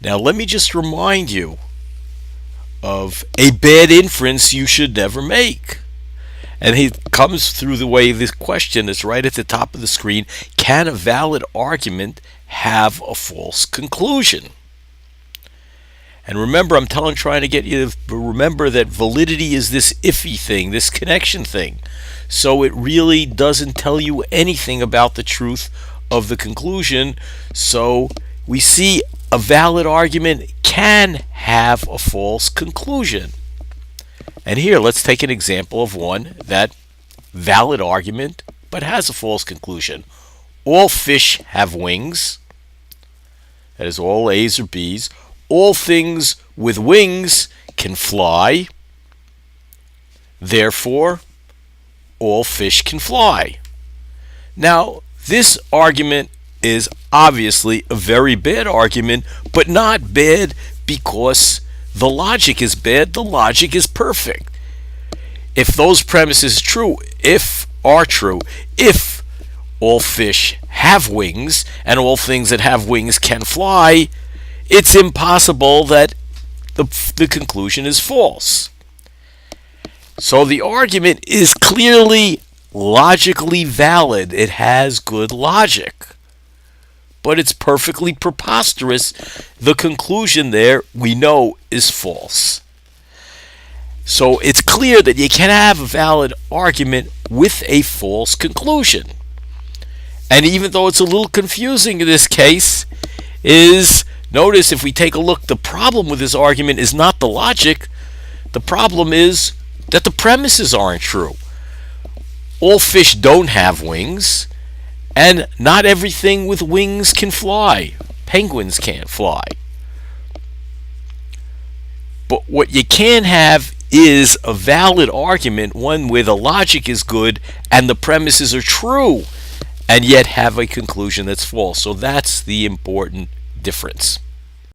Now, let me just remind you of a bad inference you should never make. And he comes through the way this question is right at the top of the screen. Can a valid argument have a false conclusion? And remember, trying to get you to remember that validity is this iffy thing, this connection thing. So it really doesn't tell you anything about the truth of the conclusion. So we see a valid argument can have a false conclusion. And here, let's take an example of one that valid argument but has a false conclusion. All fish have wings. That is, all A's or B's. All things with wings can fly. Therefore, all fish can fly. Now, this argument is obviously a very bad argument, but not bad because the logic is bad. The logic is perfect. If those premises are true, if all fish have wings and all things that have wings can fly, it's impossible that the conclusion is false. So the argument is clearly logically valid. It has good logic. But it's perfectly preposterous. The conclusion there, we know, is false. So it's clear that you can have a valid argument with a false conclusion. And even though it's a little confusing in this case, notice if we take a look, the problem with this argument is not the logic. The problem is that the premises aren't true. All fish don't have wings, and not everything with wings can fly. Penguins can't fly. But what you can have is a valid argument, one where the logic is good and the premises are true, and yet have a conclusion that's false. So that's the important difference.